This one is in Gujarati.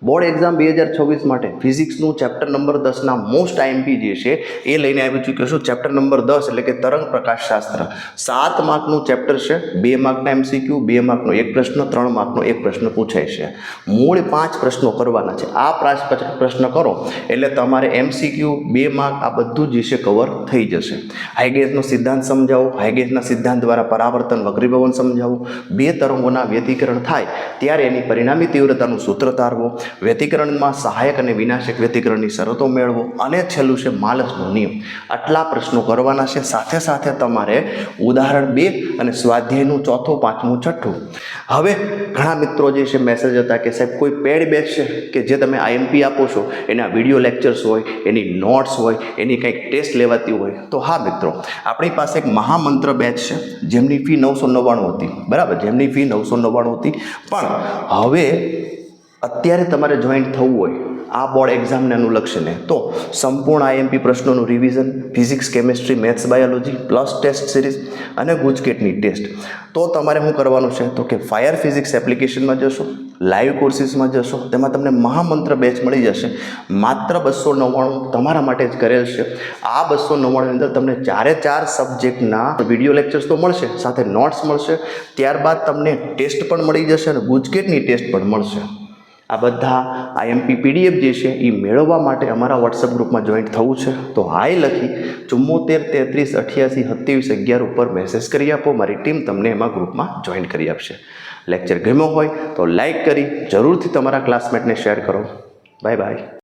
બોર્ડ એક્ઝામ 2026 માટે ફિઝિક્સનું ચેપ્ટર નંબર 10ના મોસ્ટ આઈએમપી જે છે એ લઈને આવી ચૂક્યો છું. ચેપ્ટર નંબર 10 એટલે કે તરંગ પ્રકાશશાસ્ત્ર 7 માર્કનું ચેપ્ટર છે. 2 માર્કના MCQ, 2 માર્કનો એક પ્રશ્ન, 3 માર્કનો એક પ્રશ્ન પૂછાય છે. મૂળ 5 પ્રશ્નો કરવાના છે. આ 5 પ્રશ્ન કરો એટલે તમારે MCQ, 2 માર્ક આ બધું જ છે કવર થઈ જશે. હાઇગેસનો સિદ્ધાંત સમજાવો, હાઇગેસના સિદ્ધાંત દ્વારા પરાવર્તન વક્રીભવન સમજાવો, બે તરંગોના વ્યતિકરણ થાય ત્યારે એની પરિણામી તીવ્રતાનું સૂત્ર તારવો, વ્યતિકરણમાં સહાયક અને વિનાશક વ્યતિકરણની શરતો મેળવો અને છેલ્લું છે માલસનો નિયમ. આટલા પ્રશ્નો કરવાના છે. સાથે સાથે તમારે ઉદાહરણ 2 અને સ્વાધ્યાયનું 4થું, 5મું, 6ઠ્ઠું. હવે ઘણા મિત્રો જે છે મેસેજ હતા કે સાહેબ કોઈ પેડ બેચ છે કે જે તમે આઈએમપી આપો છો એના વિડીયો લેક્ચર્સ હોય, એની નોટ્સ હોય, એની કંઈક ટેસ્ટ લેવાતી હોય, તો હા મિત્રો, આપણી પાસે એક મહામંત્ર બેચ છે જેમની ફી 999 હતી. બરાબર, જેમની ફી 999 હતી. પણ હવે અત્યારે તમારે જોઈન્ટ થવું હોય આ બોર્ડ એક્ઝામને અનુલક્ષીને તો સંપૂર્ણ આઈએમપી પ્રશ્નોનું revision, physics, chemistry, maths, biology plus test series અને ગુજકેટની ટેસ્ટ, તો તમારે શું કરવાનું છે તો કે ફાયર ફિઝિક્સ એપ્લિકેશનમાં જશો, લાઈવ કોર્સિસમાં જશો, તેમાં તમને મહામંત્ર બેચ મળી જશે. માત્ર 299 તમારા માટે જ કરેલ છે. આ 299 અંદર તમને 4 સબ્જેક્ટના વિડીયો લેક્ચર્સ તો મળશે, સાથે નોટ્સ મળશે, ત્યારબાદ તમને ટેસ્ટ પણ મળી જશે અને ગુજકેટની ટેસ્ટ પણ મળશે. આ બધા આઈએમપી PDF જે છે એ મેળવવા માટે અમારા વોટ્સઅપ ગ્રુપમાં જોઈન્ટ થવું છે તો હાય લખી 74 33 88 27 11 ઉપર મેસેજ કરી આપો. મારી ટીમ તમને એમાં ગ્રુપમાં જોઈન કરી આપશે. લેક્ચર ગમ્યો હોય તો લાઈક કરી જરૂરથી તમારા ક્લાસમેટને શેર કરો. Bye bye.